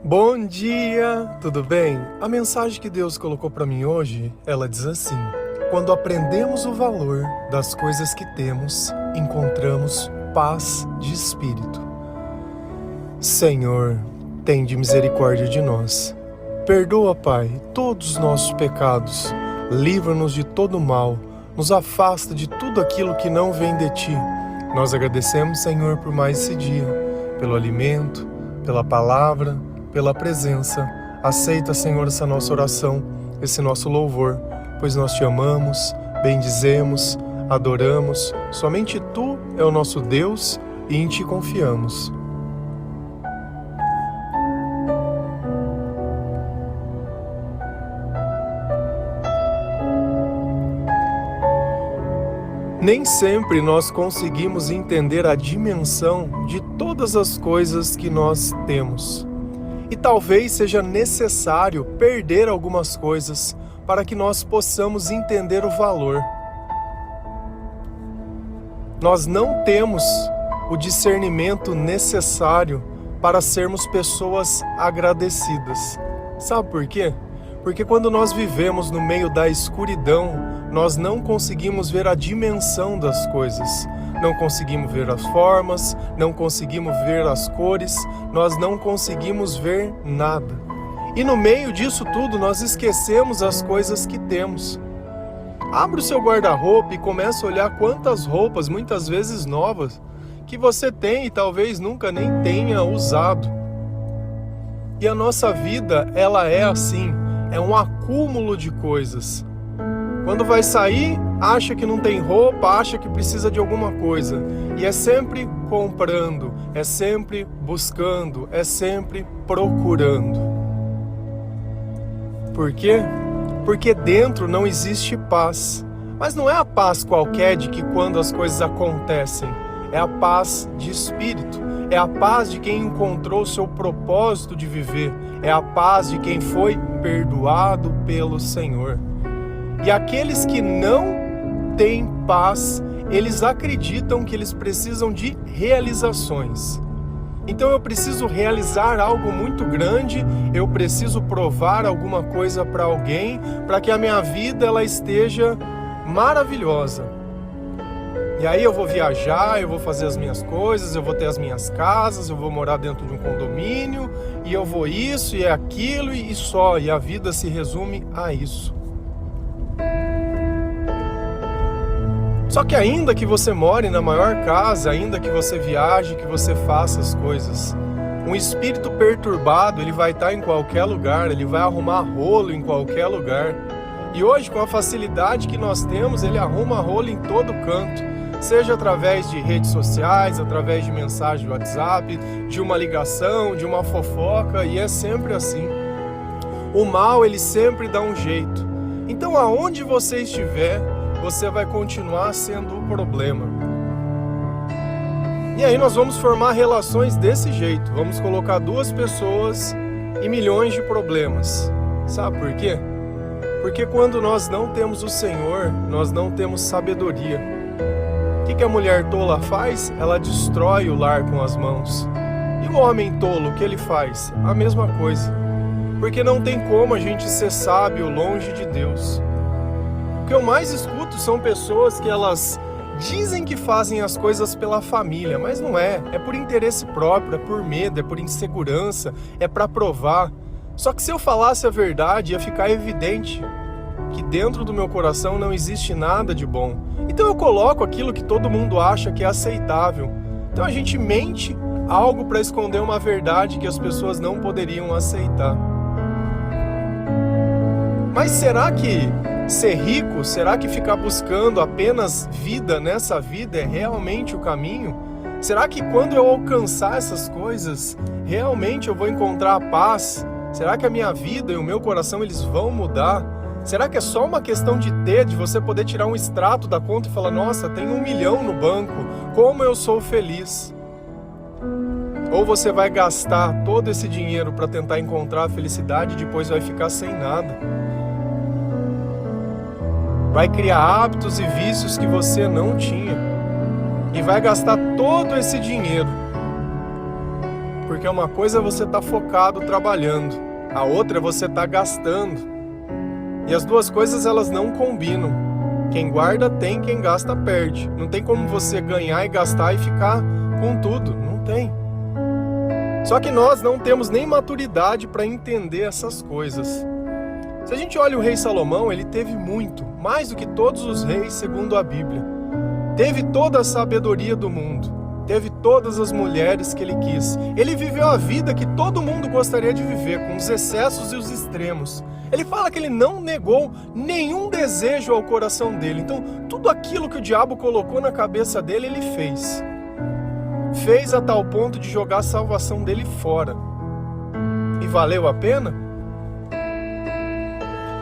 Bom dia, tudo bem? A mensagem que Deus colocou para mim hoje, ela diz assim: quando aprendemos o valor das coisas que temos, encontramos paz de espírito. Senhor, tende misericórdia de nós. Perdoa, Pai, todos os nossos pecados. Livra-nos de todo mal. Nos afasta de tudo aquilo que não vem de Ti. Nós agradecemos, Senhor, por mais esse dia, pelo alimento, pela palavra, pela presença. Aceita, Senhor, essa nossa oração, esse nosso louvor, pois nós Te amamos, bendizemos, adoramos. Somente Tu é o nosso Deus e em Ti confiamos. Nem sempre nós conseguimos entender a dimensão de todas as coisas que nós temos. E talvez seja necessário perder algumas coisas para que nós possamos entender o valor. Nós não temos o discernimento necessário para sermos pessoas agradecidas. Sabe por quê? Porque quando nós vivemos no meio da escuridão, nós não conseguimos ver a dimensão das coisas. Não conseguimos ver as formas, não conseguimos ver as cores, nós não conseguimos ver nada. E no meio disso tudo, nós esquecemos as coisas que temos. Abre o seu guarda-roupa e começa a olhar quantas roupas, muitas vezes novas, que você tem e talvez nunca nem tenha usado. E a nossa vida, ela é assim. É um acúmulo de coisas. Quando vai sair, acha que não tem roupa, acha que precisa de alguma coisa. E é sempre comprando, é sempre buscando, é sempre procurando. Por quê? Porque dentro não existe paz. Mas não é a paz qualquer de que quando as coisas acontecem. É a paz de espírito. É a paz de quem encontrou o seu propósito de viver. É a paz de quem foi perdoado pelo Senhor. E aqueles que não têm paz, eles acreditam que eles precisam de realizações. Então eu preciso realizar algo muito grande, eu preciso provar alguma coisa para alguém, para que a minha vida ela esteja maravilhosa. E aí eu vou viajar, eu vou fazer as minhas coisas, eu vou ter as minhas casas, eu vou morar dentro de um condomínio, e eu vou isso e aquilo e só, e a vida se resume a isso. Só que ainda que você more na maior casa, ainda que você viaje, que você faça as coisas, um espírito perturbado, ele vai estar em qualquer lugar, ele vai arrumar rolo em qualquer lugar. E hoje, com a facilidade que nós temos, ele arruma rolo em todo canto. Seja através de redes sociais, através de mensagem do WhatsApp, de uma ligação, de uma fofoca, e é sempre assim. O mal, ele sempre dá um jeito. Então, aonde você estiver, você vai continuar sendo o problema. E aí nós vamos formar relações desse jeito. Vamos colocar duas pessoas e milhões de problemas. Sabe por quê? Porque quando nós não temos o Senhor, nós não temos sabedoria. O que a mulher tola faz? Ela destrói o lar com as mãos. E o homem tolo, o que ele faz? A mesma coisa. Porque não tem como a gente ser sábio longe de Deus. O que eu mais escuto são pessoas que elas dizem que fazem as coisas pela família, mas não é. É por interesse próprio, é por medo, é por insegurança, é para provar. Só que se eu falasse a verdade, ia ficar evidente que dentro do meu coração não existe nada de bom. Então eu coloco aquilo que todo mundo acha que é aceitável. Então a gente mente algo para esconder uma verdade que as pessoas não poderiam aceitar. Mas será que ser rico, será que ficar buscando apenas vida nessa vida é realmente o caminho? Será que quando eu alcançar essas coisas, realmente eu vou encontrar a paz? Será que a minha vida e o meu coração eles vão mudar? Será que é só uma questão de ter, de você poder tirar um extrato da conta e falar, nossa, tenho 1 milhão no banco, como eu sou feliz? Ou você vai gastar todo esse dinheiro para tentar encontrar a felicidade e depois vai ficar sem nada? Vai criar hábitos e vícios que você não tinha. E vai gastar todo esse dinheiro Porque uma coisa é você estar focado trabalhando, a outra é você estar gastando. E as duas coisas elas não combinam. Quem guarda tem, quem gasta perde. Não tem como você ganhar e gastar e ficar com tudo, não tem. Só que nós não temos nem maturidade para entender essas coisas. Se a gente olha o rei Salomão, ele teve muito, mais do que todos os reis segundo a Bíblia. Teve toda a sabedoria do mundo, teve todas as mulheres que ele quis. Ele viveu a vida que todo mundo gostaria de viver, com os excessos e os extremos. Ele fala que ele não negou nenhum desejo ao coração dele. Então, tudo aquilo que o diabo colocou na cabeça dele, ele fez. Fez a tal ponto de jogar a salvação dele fora. E valeu a pena?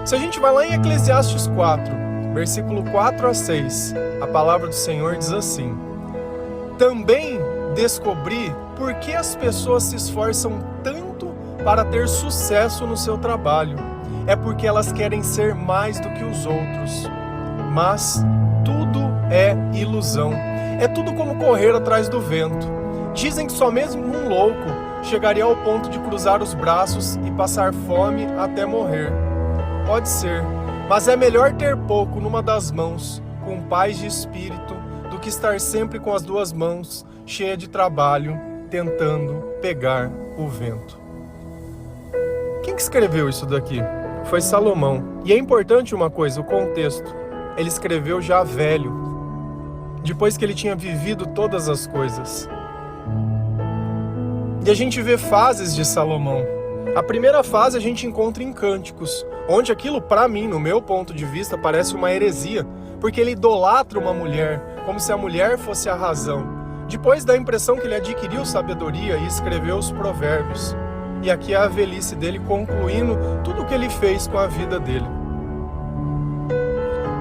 Se a gente vai lá em Eclesiastes 4, versículo 4 a 6, a palavra do Senhor diz assim: também descobri por que as pessoas se esforçam tanto para ter sucesso no seu trabalho. É porque elas querem ser mais do que os outros. Mas tudo é ilusão. É tudo como correr atrás do vento. Dizem que só mesmo um louco chegaria ao ponto de cruzar os braços e passar fome até morrer. Pode ser, mas é melhor ter pouco numa das mãos, com paz de espírito, do que estar sempre com as duas mãos, cheia de trabalho, tentando pegar o vento. Quem que escreveu isso daqui? Foi Salomão. E é importante uma coisa, o contexto. Ele escreveu já velho, depois que ele tinha vivido todas as coisas. E a gente vê fases de Salomão. A primeira fase a gente encontra em Cânticos, onde aquilo, para mim, no meu ponto de vista, parece uma heresia, porque ele idolatra uma mulher, como se a mulher fosse a razão. Depois dá a impressão que ele adquiriu sabedoria e escreveu os provérbios. E aqui é a velhice dele concluindo tudo o que ele fez com a vida dele.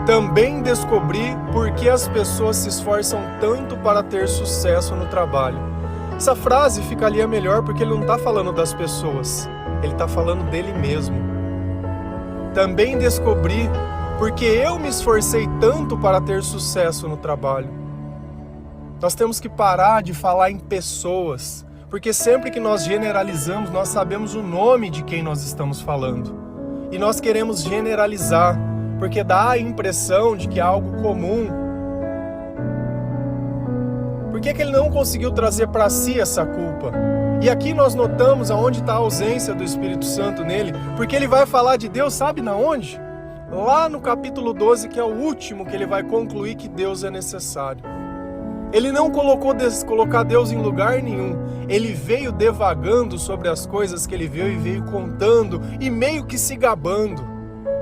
Também descobri por que as pessoas se esforçam tanto para ter sucesso no trabalho. Essa frase ficaria melhor porque ele não está falando das pessoas, ele está falando dele mesmo. Também descobri porque eu me esforcei tanto para ter sucesso no trabalho. Nós temos que parar de falar em pessoas, porque sempre que nós generalizamos, nós sabemos o nome de quem nós estamos falando. E nós queremos generalizar, porque dá a impressão de que é algo comum. Por que ele não conseguiu trazer para si essa culpa? E aqui nós notamos aonde está a ausência do Espírito Santo nele, porque ele vai falar de Deus, sabe na onde? Lá no capítulo 12, que é o último que ele vai concluir que Deus é necessário. Ele não colocar Deus em lugar nenhum. Ele veio devagando sobre as coisas que ele viu e veio contando e meio que se gabando.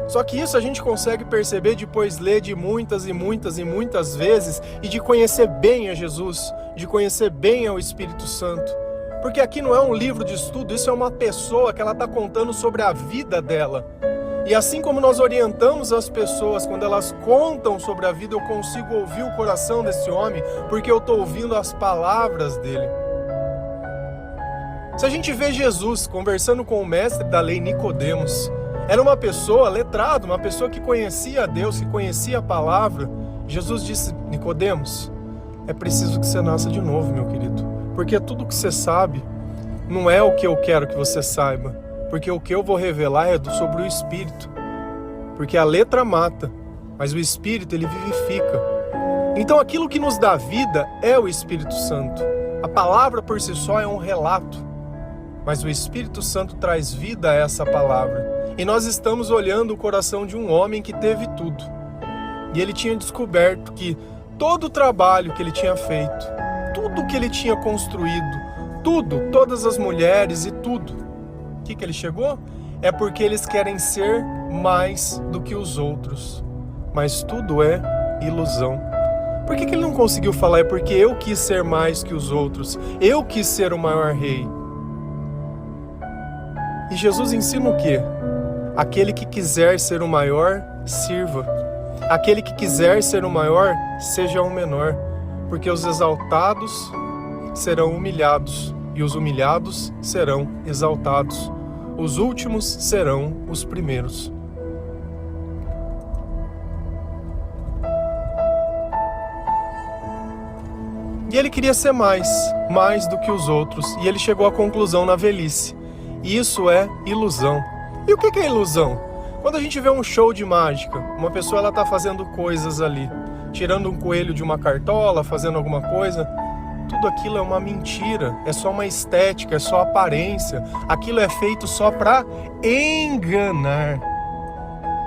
Só que isso a gente consegue perceber depois ler de muitas e muitas e muitas vezes e de conhecer bem a Jesus, de conhecer bem ao Espírito Santo. Porque aqui não é um livro de estudo, isso é uma pessoa que ela está contando sobre a vida dela. E assim como nós orientamos as pessoas, quando elas contam sobre a vida, eu consigo ouvir o coração desse homem, porque eu estou ouvindo as palavras dele. Se a gente vê Jesus conversando com o mestre da lei, Nicodemos, era uma pessoa letrada, uma pessoa que conhecia a Deus, que conhecia a palavra. Jesus disse: Nicodemos, é preciso que você nasça de novo, meu querido, porque tudo que você sabe não é o que eu quero que você saiba. Porque o que eu vou revelar é sobre o Espírito. Porque a letra mata, mas o Espírito ele vivifica. Então aquilo que nos dá vida é o Espírito Santo. A palavra por si só é um relato, mas o Espírito Santo traz vida a essa palavra. E nós estamos olhando o coração de um homem que teve tudo. E ele tinha descoberto que todo o trabalho que ele tinha feito, tudo que ele tinha construído, tudo, todas as mulheres e tudo, o que ele chegou? É porque eles querem ser mais do que os outros. Mas tudo é ilusão. Por que ele não conseguiu falar? É porque eu quis ser mais que os outros. Eu quis ser o maior rei. E Jesus ensina o quê? Aquele que quiser ser o maior, sirva. Aquele que quiser ser o maior, seja o menor. Porque os exaltados serão humilhados. E os humilhados serão exaltados. Os últimos serão os primeiros. E E ele queria ser mais do que os outros. E ele chegou à conclusão na velhice. Isso é ilusão. E o que é ilusão? Quando a gente vê um show de mágica, uma pessoa ela está fazendo coisas ali, tirando um coelho de uma cartola, fazendo alguma coisa, tudo aquilo é uma mentira, é só uma estética, é só aparência. Aquilo é feito só para enganar.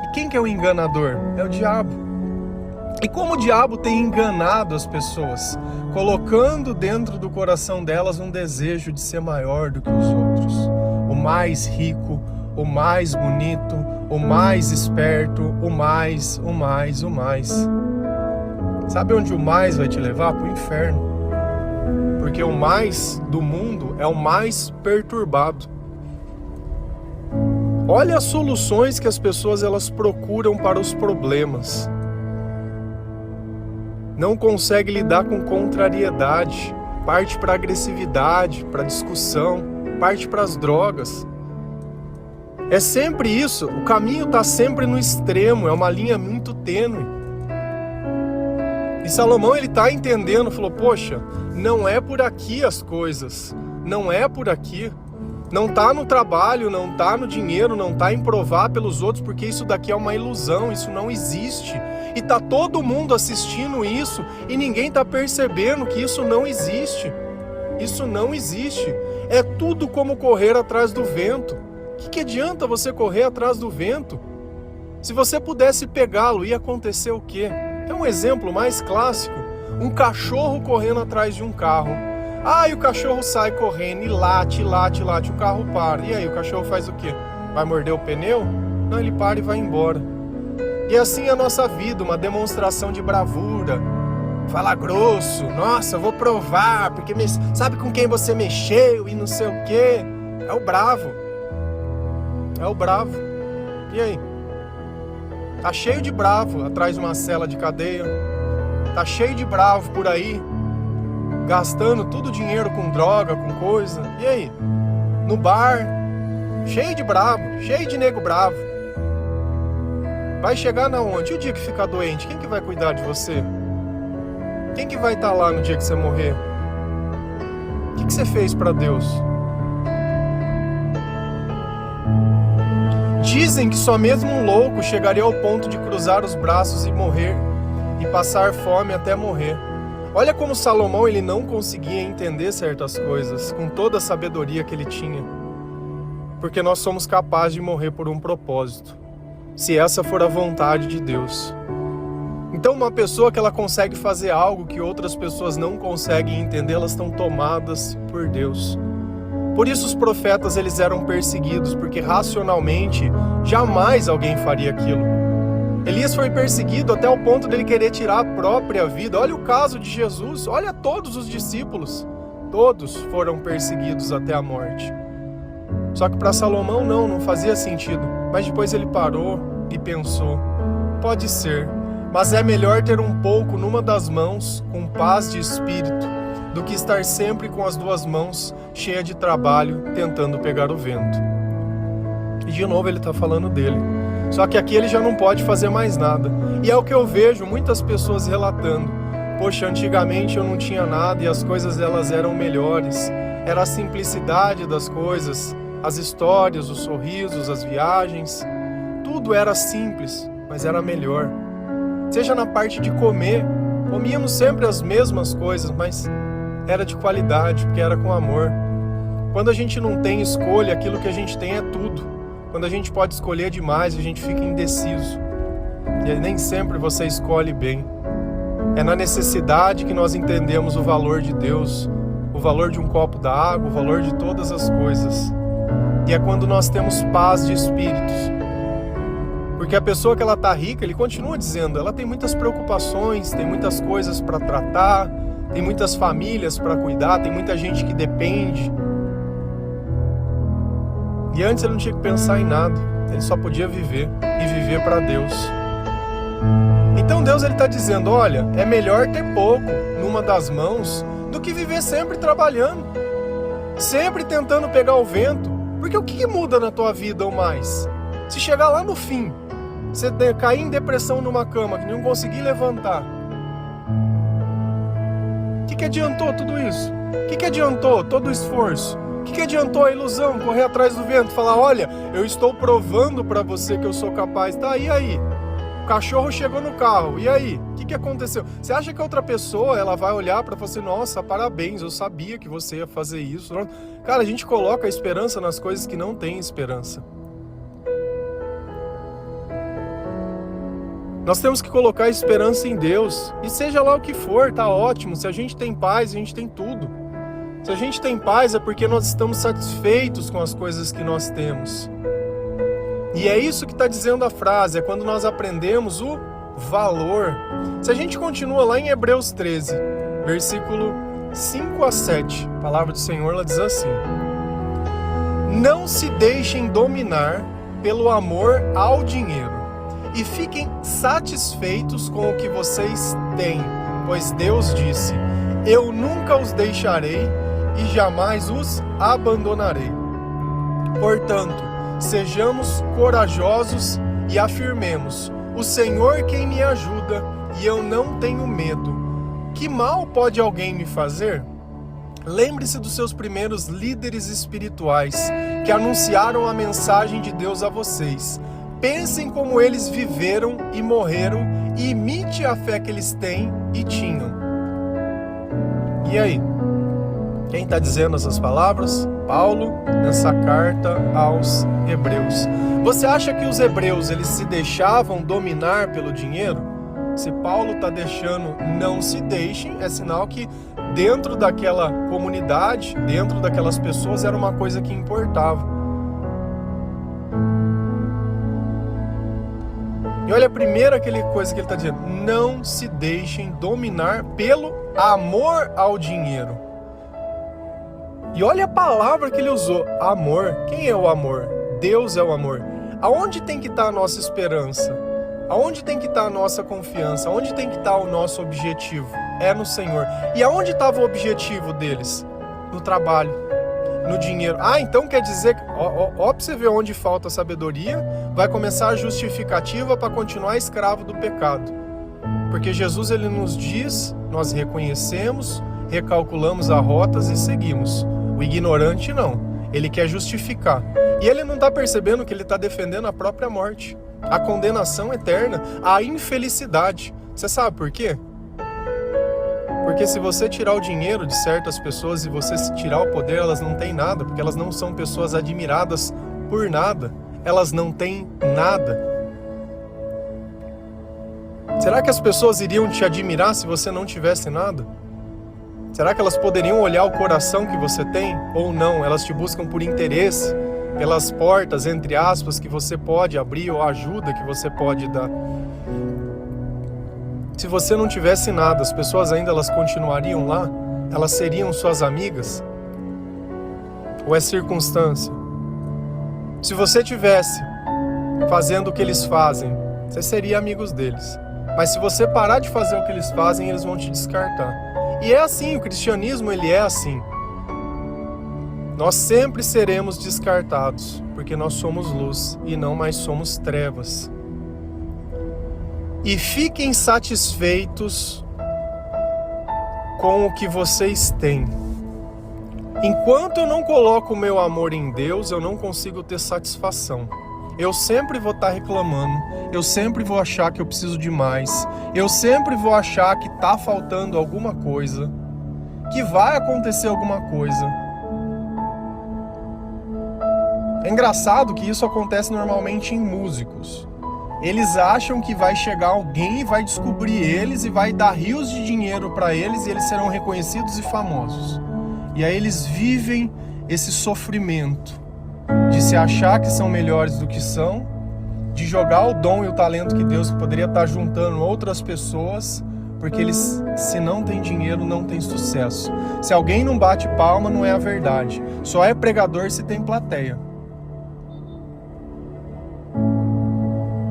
E quem que é o enganador? É o diabo. E como o diabo tem enganado as pessoas, colocando dentro do coração delas um desejo de ser maior do que os outros, o mais rico, o mais bonito, o mais esperto, o mais. Sabe onde o mais vai te levar? Para o inferno. Porque o mais do mundo é o mais perturbado. Olha as soluções que as pessoas elas procuram para os problemas. Não consegue lidar com contrariedade, parte para agressividade, para discussão, parte para as drogas. É sempre isso, o caminho está sempre no extremo, é uma linha muito tênue. E Salomão ele está entendendo, falou, poxa, não é por aqui as coisas, não é por aqui. Não está no trabalho, não está no dinheiro, não está em provar pelos outros, porque isso daqui é uma ilusão, isso não existe. E está todo mundo assistindo isso e ninguém está percebendo que isso não existe. Isso não existe. É tudo como correr atrás do vento. O que adianta você correr atrás do vento? Se você pudesse pegá-lo, ia acontecer o quê? É um exemplo mais clássico. Um cachorro correndo atrás de um carro. E o cachorro sai correndo e late, o carro para. E aí, o cachorro faz o quê? Vai morder o pneu? Não, ele para e vai embora. E assim é a nossa vida, uma demonstração de bravura. Falar grosso, nossa, eu vou provar, porque sabe com quem você mexeu e não sei o quê? É o bravo. É o bravo. E aí? Tá cheio de bravo atrás de uma cela de cadeia. Tá cheio de bravo por aí, gastando todo o dinheiro com droga, com coisa. E aí? No bar, cheio de bravo, cheio de nego bravo. Vai chegar na onde? E o dia que ficar doente, quem que vai cuidar de você? Quem que vai estar lá no dia que você morrer? O que você fez para Deus? Dizem que só mesmo um louco chegaria ao ponto de cruzar os braços e morrer, e passar fome até morrer. Olha como Salomão ele não conseguia entender certas coisas com toda a sabedoria que ele tinha. Porque nós somos capazes de morrer por um propósito, se essa for a vontade de Deus. Então uma pessoa que ela consegue fazer algo que outras pessoas não conseguem entender, elas estão tomadas por Deus. Por isso os profetas eles eram perseguidos, porque racionalmente jamais alguém faria aquilo. Elias foi perseguido até o ponto dele querer tirar a própria vida. Olha o caso de Jesus, olha todos os discípulos. Todos foram perseguidos até a morte. Só que para Salomão não fazia sentido. Mas depois ele parou e pensou, pode ser, mas é melhor ter um pouco numa das mãos, com paz de espírito, do que estar sempre com as duas mãos cheia de trabalho, tentando pegar o vento. E de novo ele está falando dele. Só que aqui ele já não pode fazer mais nada. E é o que eu vejo muitas pessoas relatando. Poxa, antigamente eu não tinha nada e as coisas elas eram melhores. Era a simplicidade das coisas, as histórias, os sorrisos, as viagens. Tudo era simples, mas era melhor. Seja na parte de comer, comíamos sempre as mesmas coisas, mas era de qualidade, porque era com amor. Quando a gente não tem escolha, aquilo que a gente tem é tudo. Quando a gente pode escolher demais, a gente fica indeciso. E nem sempre você escolhe bem. É na necessidade que nós entendemos o valor de Deus, o valor de um copo d'água, o valor de todas as coisas. E é quando nós temos paz de espíritos. Porque a pessoa que ela está rica, ele continua dizendo, ela tem muitas preocupações, tem muitas coisas para tratar, tem muitas famílias para cuidar, tem muita gente que depende. E antes ele não tinha que pensar em nada, ele só podia viver e viver para Deus. Então Deus ele está dizendo, olha, é melhor ter pouco numa das mãos do que viver sempre trabalhando, sempre tentando pegar o vento. Porque o que muda na tua vida ou mais? Se chegar lá no fim, você cair em depressão numa cama, que não conseguir levantar, o que adiantou tudo isso? O que adiantou todo o esforço? O que adiantou a ilusão, correr atrás do vento, falar, olha, eu estou provando para você que eu sou capaz, tá, e aí? O cachorro chegou no carro, e aí? O que aconteceu? Você acha que a outra pessoa, ela vai olhar para você, nossa, parabéns, eu sabia que você ia fazer isso. Cara, a gente coloca a esperança nas coisas que não têm esperança. Nós temos que colocar a esperança em Deus, e seja lá o que for, tá ótimo. Se a gente tem paz, a gente tem tudo. Se a gente tem paz é porque nós estamos satisfeitos com as coisas que nós temos. E é isso que está dizendo a frase, é quando nós aprendemos o valor. Se a gente continua lá em Hebreus 13, versículo 5 a 7, a palavra do Senhor ela diz assim: não se deixem dominar pelo amor ao dinheiro e fiquem satisfeitos com o que vocês têm, pois Deus disse, eu nunca os deixarei e jamais os abandonarei. Portanto, sejamos corajosos e afirmemos, o Senhor quem me ajuda e eu não tenho medo. Que mal pode alguém me fazer? Lembre-se dos seus primeiros líderes espirituais que anunciaram a mensagem de Deus a vocês. Pensem como eles viveram e morreram e imite a fé que eles têm e tinham. E aí? Quem está dizendo essas palavras? Paulo, nessa carta aos Hebreus. Você acha que os hebreus eles se deixavam dominar pelo dinheiro? Se Paulo está deixando não se deixem, é sinal que dentro daquela comunidade, dentro daquelas pessoas, era uma coisa que importava. E olha a primeira coisa que ele está dizendo, não se deixem dominar pelo amor ao dinheiro. E olha a palavra que ele usou, amor. Quem é o amor? Deus é o amor. Aonde tem que estar a nossa esperança? Aonde tem que estar a nossa confiança? Aonde tem que estar o nosso objetivo? É no Senhor. E aonde estava o objetivo deles? No trabalho, no dinheiro. Ah, então quer dizer que, ó pra você ver onde falta sabedoria, vai começar a justificativa para continuar escravo do pecado. Porque Jesus ele nos diz, nós reconhecemos, recalculamos as rotas e seguimos. O ignorante não, ele quer justificar. E ele não está percebendo que ele está defendendo a própria morte, a condenação eterna, a infelicidade. Você sabe por quê? Porque se você tirar o dinheiro de certas pessoas e você tirar o poder, elas não têm nada, porque elas não são pessoas admiradas por nada. Elas não têm nada. Será que as pessoas iriam te admirar se você não tivesse nada? Será que elas poderiam olhar o coração que você tem? Ou não? Elas te buscam por interesse, pelas portas, entre aspas, que você pode abrir ou a ajuda que você pode dar. Se você não tivesse nada, as pessoas ainda elas continuariam lá? Elas seriam suas amigas? Ou é circunstância? Se você tivesse fazendo o que eles fazem, você seria amigos deles. Mas se você parar de fazer o que eles fazem, eles vão te descartar. E é assim, o cristianismo ele é assim. Nós sempre seremos descartados, porque nós somos luz e não mais somos trevas. E fiquem satisfeitos com o que vocês têm. Enquanto eu não coloco o meu amor em Deus, eu não consigo ter satisfação. Eu sempre vou estar reclamando, eu sempre vou achar que eu preciso de mais, eu sempre vou achar que está faltando alguma coisa, que vai acontecer alguma coisa. É engraçado que isso acontece normalmente em músicos. Eles acham que vai chegar alguém e vai descobrir eles e vai dar rios de dinheiro para eles e eles serão reconhecidos e famosos. E aí eles vivem esse sofrimento de se achar que são melhores do que são, de jogar o dom e o talento que Deus poderia estar juntando outras pessoas, porque eles, se não tem dinheiro, não tem sucesso. Se alguém não bate palma, não é a verdade. Só é pregador se tem plateia.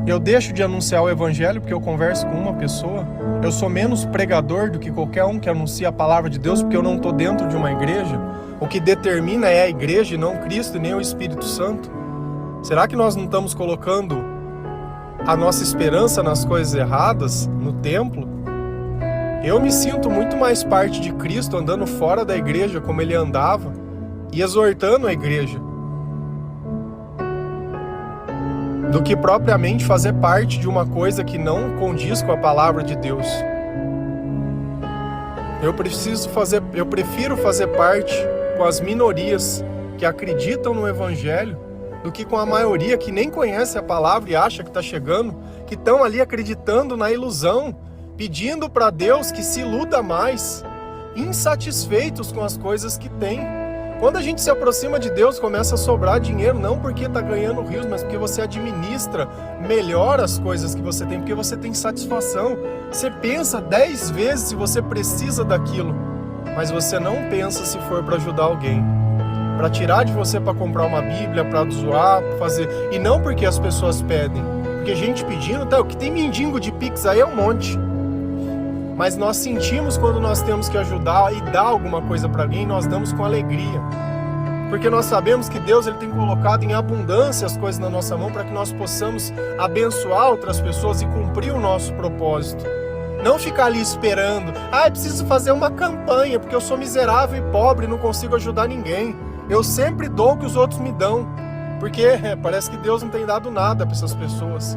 Eu deixo de anunciar o evangelho porque eu converso com uma pessoa. Eu sou menos pregador do que qualquer um que anuncia a palavra de Deus porque eu não estou dentro de uma igreja. O que determina é a igreja e não Cristo e nem o Espírito Santo. Será que nós não estamos colocando a nossa esperança nas coisas erradas, no templo? Eu me sinto muito mais parte de Cristo andando fora da igreja como ele andava e exortando a igreja, do que propriamente fazer parte de uma coisa que não condiz com a palavra de Deus. Eu prefiro fazer parte com as minorias que acreditam no Evangelho do que com a maioria que nem conhece a palavra e acha que está chegando, que estão ali acreditando na ilusão, pedindo para Deus que se iluda mais, insatisfeitos com as coisas que têm. Quando a gente se aproxima de Deus, começa a sobrar dinheiro, não porque está ganhando rios, mas porque você administra melhor as coisas que você tem, porque você tem satisfação. Você pensa 10 vezes se você precisa daquilo, mas você não pensa se for para ajudar alguém, para tirar de você para comprar uma Bíblia, para zoar, para fazer. E não porque as pessoas pedem, porque gente pedindo, tá, o que tem mendigo de Pix aí é um monte. Mas nós sentimos quando nós temos que ajudar e dar alguma coisa para alguém, nós damos com alegria. Porque nós sabemos que Deus ele tem colocado em abundância as coisas na nossa mão para que nós possamos abençoar outras pessoas e cumprir o nosso propósito. Não ficar ali esperando, eu preciso fazer uma campanha porque eu sou miserável e pobre e não consigo ajudar ninguém. Eu sempre dou o que os outros me dão, porque parece que Deus não tem dado nada para essas pessoas.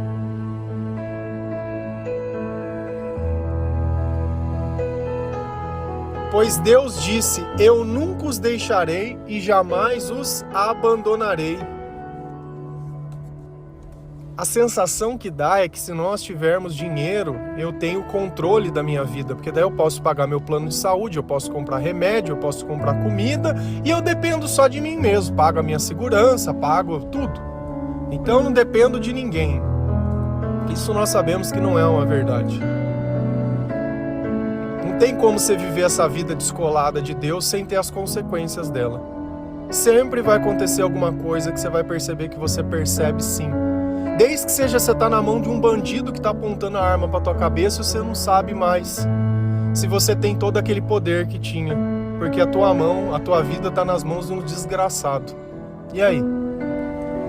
Pois Deus disse, eu nunca os deixarei e jamais os abandonarei. A sensação que dá é que se nós tivermos dinheiro, eu tenho controle da minha vida, porque daí eu posso pagar meu plano de saúde, eu posso comprar remédio, eu posso comprar comida e eu dependo só de mim mesmo, pago a minha segurança, pago tudo. Então eu não dependo de ninguém. Isso nós sabemos que não é uma verdade. Não tem como você viver essa vida descolada de Deus sem ter as consequências dela. Sempre vai acontecer alguma coisa que você vai perceber que você percebe sim. Desde que seja você tá na mão de um bandido que tá apontando a arma pra tua cabeça e você não sabe mais se você tem todo aquele poder que tinha. Porque a tua vida tá nas mãos de um desgraçado. E aí?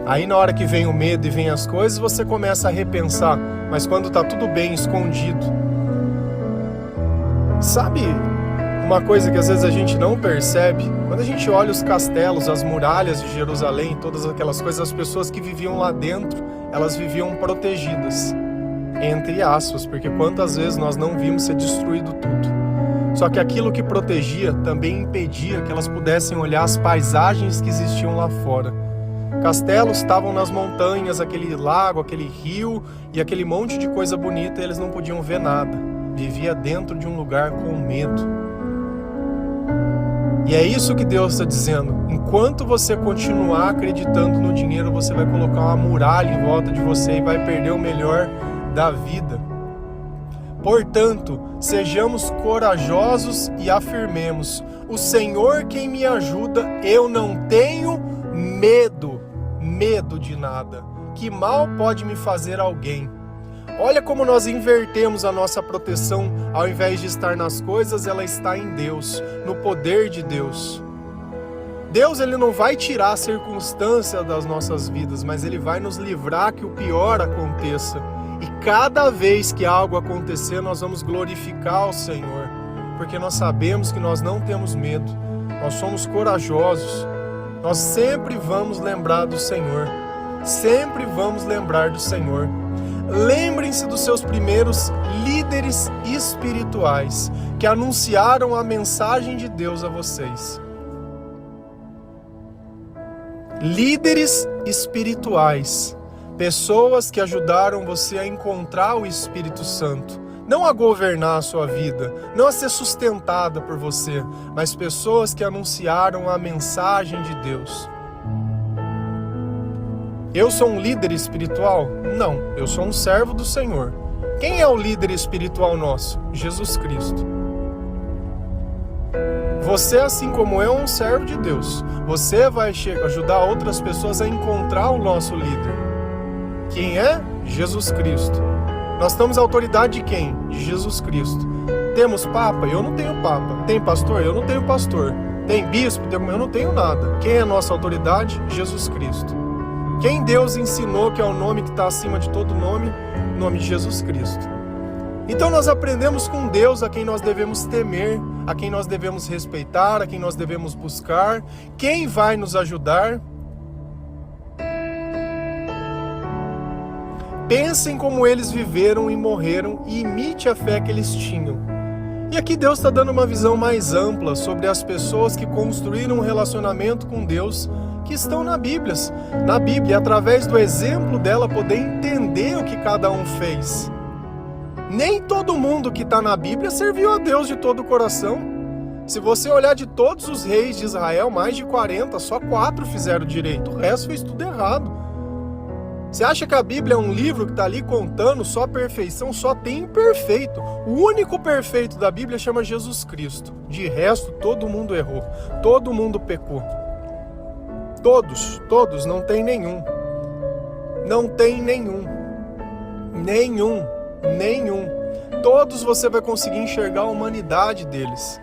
Aí na hora que vem o medo e vem as coisas, você começa a repensar. Mas quando tá tudo bem escondido, sabe uma coisa que às vezes a gente não percebe? Quando a gente olha os castelos, as muralhas de Jerusalém, todas aquelas coisas, as pessoas que viviam lá dentro, elas viviam protegidas, entre aspas, porque quantas vezes nós não vimos ser destruído tudo. Só que aquilo que protegia também impedia que elas pudessem olhar as paisagens que existiam lá fora. Castelos estavam nas montanhas, aquele lago, aquele rio e aquele monte de coisa bonita, e eles não podiam ver nada. Vivia dentro de um lugar com medo. E é isso que Deus está dizendo. Enquanto você continuar acreditando no dinheiro, você vai colocar uma muralha em volta de você e vai perder o melhor da vida. Portanto, sejamos corajosos e afirmemos: o Senhor quem me ajuda, eu não tenho medo de nada. Que mal pode me fazer alguém? Olha como nós invertemos a nossa proteção. Ao invés de estar nas coisas, ela está em Deus, no poder de Deus. Deus ele não vai tirar a circunstância das nossas vidas, mas Ele vai nos livrar que o pior aconteça. E cada vez que algo acontecer, nós vamos glorificar o Senhor, porque nós sabemos que nós não temos medo, nós somos corajosos, nós sempre vamos lembrar do Senhor, sempre vamos lembrar do Senhor. Lembrem-se dos seus primeiros líderes espirituais que anunciaram a mensagem de Deus a vocês. Líderes espirituais, pessoas que ajudaram você a encontrar o Espírito Santo, não a governar a sua vida, não a ser sustentada por você, mas pessoas que anunciaram a mensagem de Deus. Eu sou um líder espiritual? Não, eu sou um servo do Senhor. Quem é o líder espiritual nosso? Jesus Cristo. Você, assim como eu, é um servo de Deus. Você vai ajudar outras pessoas a encontrar o nosso líder. Quem é? Jesus Cristo. Nós temos a autoridade de quem? De Jesus Cristo. Temos papa? Eu não tenho papa. Tem pastor? Eu não tenho pastor. Tem bispo? Eu não tenho nada. Quem é a nossa autoridade? Jesus Cristo. Quem Deus ensinou que é o nome que está acima de todo nome? O nome de Jesus Cristo. Então nós aprendemos com Deus a quem nós devemos temer, a quem nós devemos respeitar, a quem nós devemos buscar, quem vai nos ajudar. Pensem como eles viveram e morreram e imite a fé que eles tinham. E aqui Deus está dando uma visão mais ampla sobre as pessoas que construíram um relacionamento com Deus, que estão na Bíblia, e através do exemplo dela poder entender o que cada um fez. Nem todo mundo que está na Bíblia serviu a Deus de todo o coração. Se você olhar de todos os reis de Israel, mais de 40, só 4 fizeram direito, o resto fez tudo errado. Você acha que a Bíblia é um livro que está ali contando só perfeição? Só tem imperfeito. O único perfeito da Bíblia chama Jesus Cristo. De resto, todo mundo errou, todo mundo pecou. Todos, não tem nenhum. Não tem nenhum. Nenhum. Todos você vai conseguir enxergar a humanidade deles.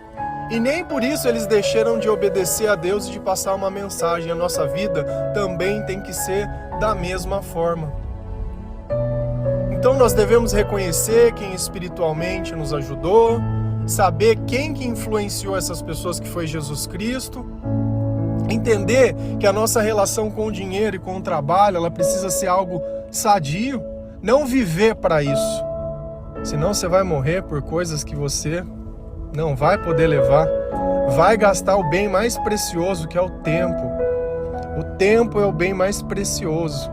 E nem por isso eles deixaram de obedecer a Deus e de passar uma mensagem. A nossa vida também tem que ser da mesma forma. Então nós devemos reconhecer quem espiritualmente nos ajudou, saber quem que influenciou essas pessoas, que foi Jesus Cristo, entender que a nossa relação com o dinheiro e com o trabalho, ela precisa ser algo sadio, não viver para isso. Senão você vai morrer por coisas que você não vai poder levar. Vai gastar o bem mais precioso, que é o tempo. O tempo é o bem mais precioso.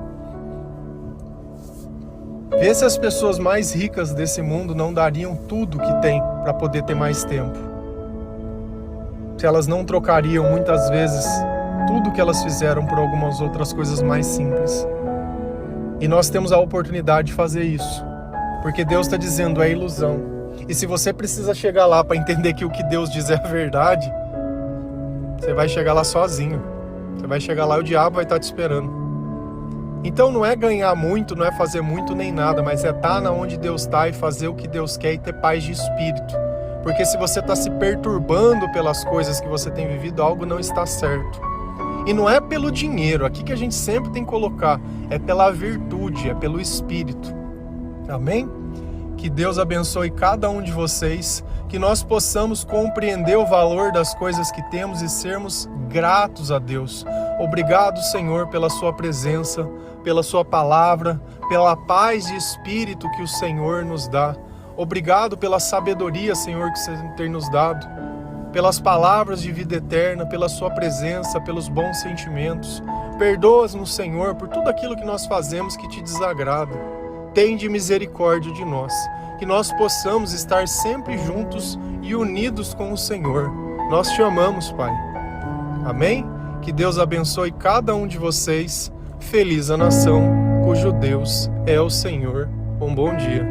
Vê se as pessoas mais ricas desse mundo não dariam tudo que tem para poder ter mais tempo. Se elas não trocariam muitas vezes tudo que elas fizeram por algumas outras coisas mais simples. E nós temos a oportunidade de fazer isso. Porque Deus está dizendo, é ilusão. E se você precisa chegar lá para entender que o que Deus diz é a verdade, você vai chegar lá sozinho. Você vai chegar lá e o diabo vai estar te esperando. Então não é ganhar muito, não é fazer muito nem nada, mas é estar na onde Deus está e fazer o que Deus quer e ter paz de espírito. Porque se você está se perturbando pelas coisas que você tem vivido, algo não está certo. E não é pelo dinheiro, aqui que a gente sempre tem que colocar, é pela virtude, é pelo espírito. Amém? Que Deus abençoe cada um de vocês, que nós possamos compreender o valor das coisas que temos e sermos gratos a Deus. Obrigado, Senhor, pela sua presença, pela sua palavra, pela paz de espírito que o Senhor nos dá. Obrigado pela sabedoria, Senhor, que você tem nos dado, pelas palavras de vida eterna, pela sua presença, pelos bons sentimentos. Perdoa-nos, Senhor, por tudo aquilo que nós fazemos que te desagrada. Tende misericórdia de nós, que nós possamos estar sempre juntos e unidos com o Senhor. Nós te amamos, Pai. Amém? Que Deus abençoe cada um de vocês. Feliz a nação cujo Deus é o Senhor. Um bom dia.